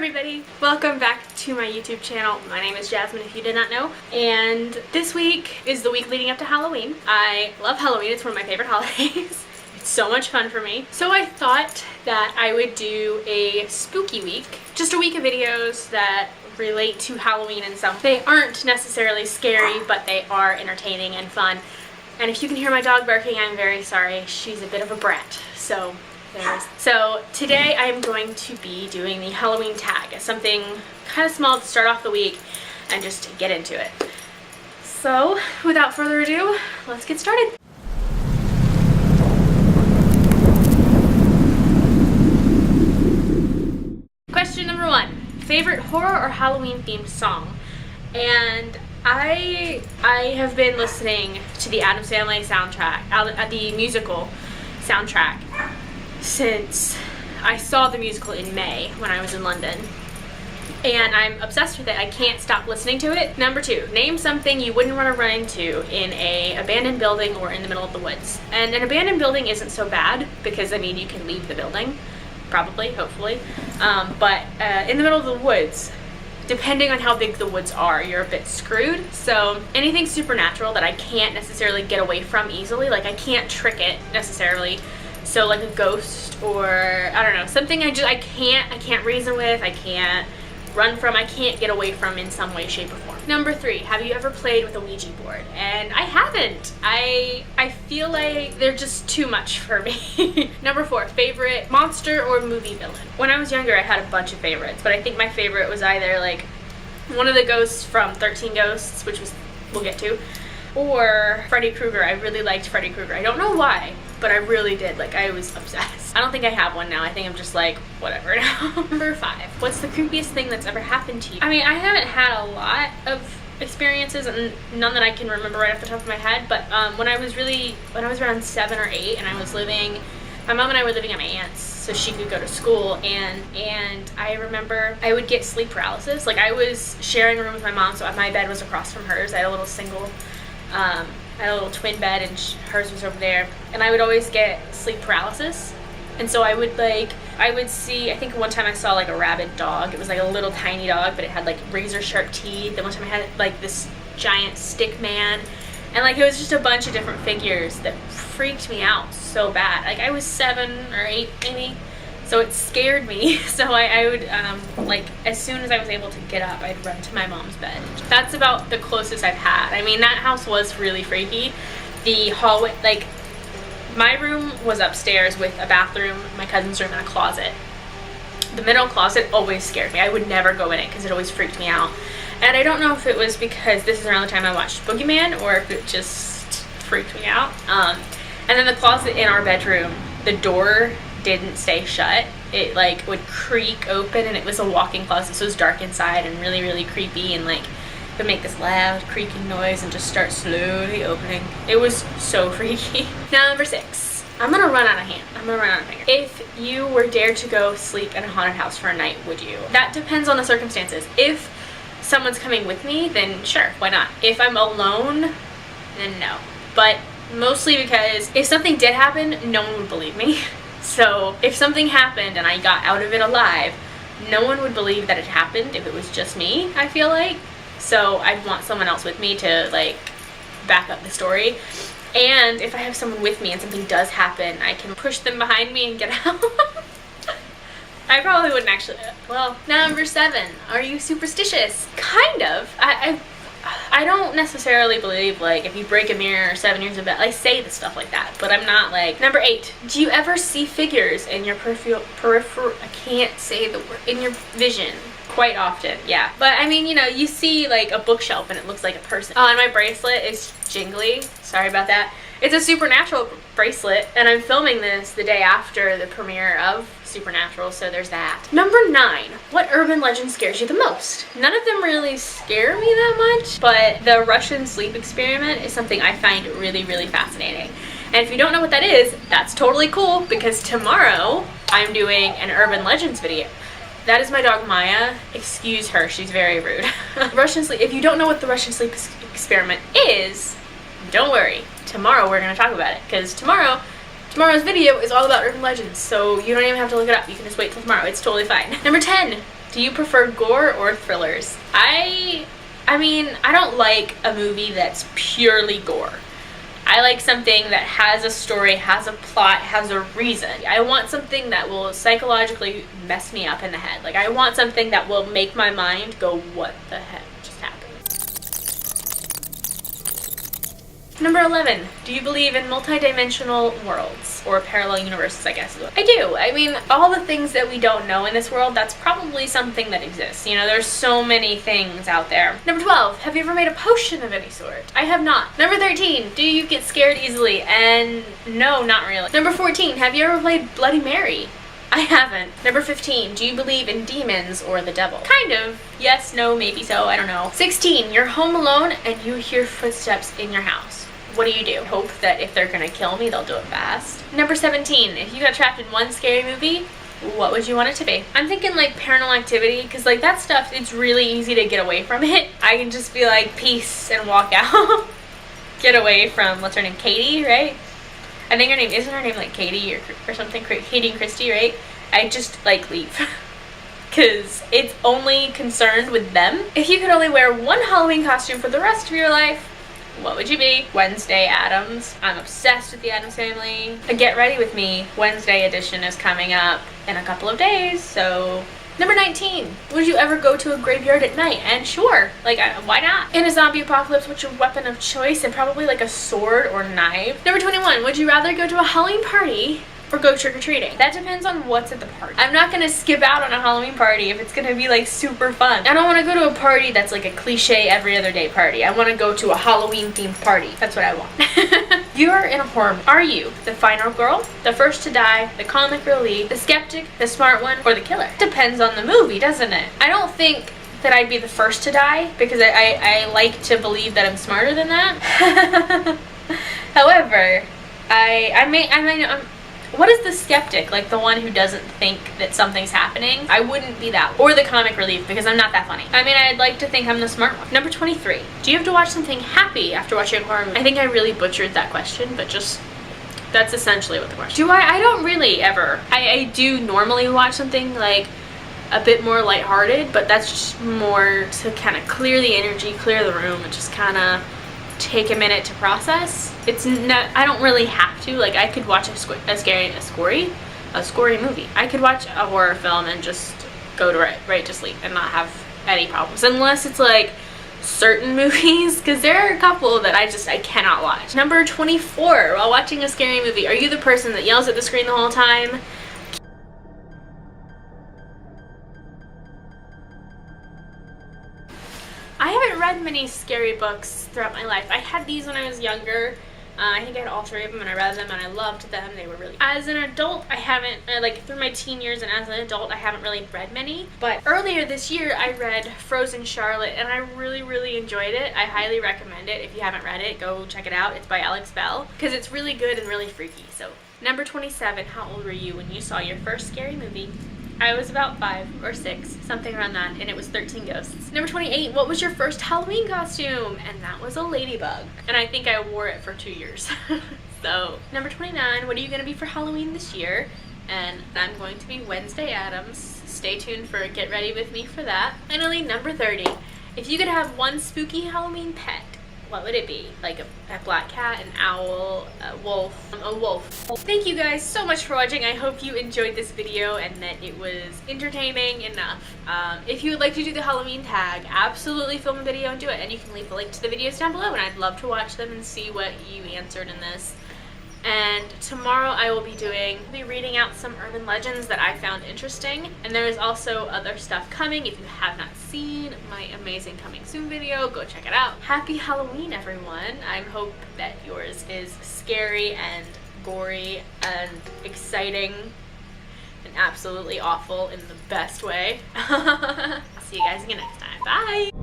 everybody! Welcome back to my YouTube channel. My name is Jasmine, if you did not know. And this week is the week leading up to Halloween. I love Halloween. It's one of my favorite holidays. It's so much fun for me. So I thought that I would do a spooky week. Just a week of videos that relate to Halloween and some. They aren't necessarily scary, but they are entertaining and fun. And if you can hear my dog barking, I'm very sorry. She's a bit of a brat. So today I am going to be doing the Halloween tag, something kind of small to start off the week and just get into it. So without further ado, let's get started. Question number 1, favorite horror or Halloween themed song? And I have been listening to the Addams Family soundtrack, the musical soundtrack, since I saw the musical in May when I was in London, and I'm obsessed with it. I can't stop listening to it. Number 2, name something you wouldn't want to run into in a abandoned building or in the middle of the woods. And an abandoned building isn't so bad because, I mean, you can leave the building, probably, hopefully, but in the middle of the woods, depending on how big the woods are, you're a bit screwed. So anything supernatural that I can't necessarily get away from easily, like I can't trick it necessarily. So like a ghost or, I don't know, something I can't reason with, I can't run from, I can't get away from in some way, shape, or form. Number 3, have you ever played with a Ouija board? And I haven't. I feel like they're just too much for me. Number 4, favorite monster or movie villain? When I was younger, I had a bunch of favorites, but I think my favorite was either like one of the ghosts from 13 Ghosts, which we'll get to, or Freddy Krueger. I really liked Freddy Krueger. I don't know why, but I really did. Like, I was obsessed. I don't think I have one now. I think I'm just like, whatever now. Number 5, what's the creepiest thing that's ever happened to you? I mean, I haven't had a lot of experiences, and none that I can remember right off the top of my head, but when I was around 7 or 8 and I was living, my mom and I were living at my aunt's so she could go to school, and I remember I would get sleep paralysis. Like, I was sharing a room with my mom, so my bed was across from hers. I had a little I had a little twin bed, and hers was over there, and I would always get sleep paralysis. And so I would see, I think one time I saw like a rabid dog. It was like a little tiny dog, but it had like razor sharp teeth. And one time I had like this giant stick man, and like it was just a bunch of different figures that freaked me out so bad. Like, I was 7 or 8 maybe, so it scared me. So I would, like, as soon as I was able to get up, I'd run to my mom's bed. That's about the closest I've had. I mean, that house was really freaky. The hallway, like, my room was upstairs with a bathroom, my cousin's room, and a closet. The middle closet always scared me. I would never go in it because it always freaked me out. And I don't know if it was because this is around the time I watched Boogeyman or if it just freaked me out. And then the closet in our bedroom, the door didn't stay shut. It like would creak open, and it was a walk-in closet, so it was dark inside and really, really creepy, and like it would make this loud creaking noise and just start slowly opening. It was so freaky. Now, number 6. I'm gonna run out of finger. If you were dared to go sleep in a haunted house for a night, would you? That depends on the circumstances. If someone's coming with me, then sure, why not? If I'm alone, then no. But mostly because if something did happen, no one would believe me. So if something happened and I got out of it alive, no one would believe that it happened if it was just me, I feel like. So I'd want someone else with me to like back up the story. And if I have someone with me and something does happen, I can push them behind me and get out. I probably wouldn't actually. Well, number 7, are you superstitious? Kind of. I don't necessarily believe, like, if you break a mirror 7 years of bed, I say the stuff like that, but I'm not like. Number 8, do you ever see figures in your I can't say the word, in your vision? Quite often, yeah. But I mean, you know, you see like a bookshelf and it looks like a person. Oh, and my bracelet is jingly. Sorry about that. It's a Supernatural bracelet, and I'm filming this the day after the premiere of Supernatural, so there's that. Number 9, what urban legend scares you the most? None of them really scare me that much, but the Russian sleep experiment is something I find really, really fascinating. And if you don't know what that is, that's totally cool, because tomorrow I'm doing an urban legends video. That is my dog Maya. Excuse her, she's very rude. Russian sleep, if you don't know what the Russian sleep experiment is, don't worry. Tomorrow we're going to talk about it, because tomorrow's video is all about urban legends, so you don't even have to look it up. You can just wait till tomorrow. It's totally fine. Number 10, Do you prefer gore or thrillers? I mean, I don't like a movie that's purely gore. I like something that has a story, has a plot, has a reason. I want something that will psychologically mess me up in the head. Like, I want something that will make my mind go, what the heck just happened? Number 11, do you believe in multi-dimensional worlds or parallel universes, I guess? I do. I mean, all the things that we don't know in this world, that's probably something that exists. You know, there's so many things out there. Number 12, have you ever made a potion of any sort? I have not. Number 13, do you get scared easily? And no, not really. Number 14, have you ever played Bloody Mary? I haven't. Number 15, do you believe in demons or the devil? Kind of. Yes, no, maybe so, I don't know. 16, you're home alone and you hear footsteps in your house. What do? Hope that if they're gonna kill me, they'll do it fast. Number 17, if you got trapped in one scary movie, what would you want it to be? I'm thinking like Paranormal Activity, because like that stuff, it's really easy to get away from it. I can just be like, peace, and walk out. Get away from, what's her name, Katie, right? I think isn't her name like Katie or something? Katie and Christy, right? I just like leave. Because it's only concerned with them. If you could only wear one Halloween costume for the rest of your life, what would you be? Wednesday Addams. I'm obsessed with the Addams Family. A Get Ready With Me Wednesday edition is coming up in a couple of days, so... Number 19, would you ever go to a graveyard at night? And sure, like, why not? In a zombie apocalypse, what's your weapon of choice? And probably like a sword or knife. Number 21, would you rather go to a Halloween party or go trick-or-treating? That depends on what's at the party. I'm not gonna skip out on a Halloween party if it's gonna be like super fun. I don't wanna go to a party that's like a cliche every other day party. I wanna go to a Halloween themed party. That's what I want. You're in a horror movie. Are you the final girl, the first to die, the comic relief, the skeptic, the smart one, or the killer? Depends on the movie, doesn't it? I don't think that I'd be the first to die because I like to believe that I'm smarter than that. However, what is the skeptic? Like the one who doesn't think that something's happening? I wouldn't be that. Or the comic relief, because I'm not that funny. I mean, I'd like to think I'm the smart one. Number 23. Do you have to watch something happy after watching a horror movie? I think I really butchered that question, but just... that's essentially what the question is. I don't really ever. I do normally watch something like a bit more lighthearted, but that's just more to kind of clear the energy, clear the room, and just kind of take a minute to process. It's not, I don't really have to. Like, I could watch a scory movie. I could watch a horror film and just go to right to sleep and not have any problems, unless it's like certain movies, because there are a couple that I cannot watch. Number 24, while watching a scary movie, are you the person that yells at the screen the whole time? I haven't read many scary books throughout my life. I had these when I was younger. I think I had all three of them and I read them and I loved them. They were really... As an adult, I haven't, like through my teen years and as an adult, I haven't really read many. But earlier this year, I read Frozen Charlotte and I really, really enjoyed it. I highly recommend it. If you haven't read it, go check it out. It's by Alex Bell because it's really good and really freaky. So, number 27, how old were you when you saw your first scary movie? I was about 5 or 6, something around that, and it was 13 Ghosts. Number 28, what was your first Halloween costume? And that was a ladybug. And I think I wore it for 2 years. So, number 29, what are you going to be for Halloween this year? And I'm going to be Wednesday Addams. Stay tuned for Get Ready With Me for that. Finally, number 30, if you could have one spooky Halloween pet, what would it be? Like a black cat, an owl, a wolf. Thank you guys so much for watching. I hope you enjoyed this video and that it was entertaining enough. If you would like to do the Halloween tag, absolutely film a video and do it. And you can leave the link to the videos down below and I'd love to watch them and see what you answered in this. And tomorrow I will be reading out some urban legends that I found interesting. And there is also other stuff coming. If you have not seen my amazing coming soon video, go check it out. Happy Halloween, everyone. I hope that yours is scary and gory and exciting and absolutely awful in the best way. I'll see you guys again next time. Bye!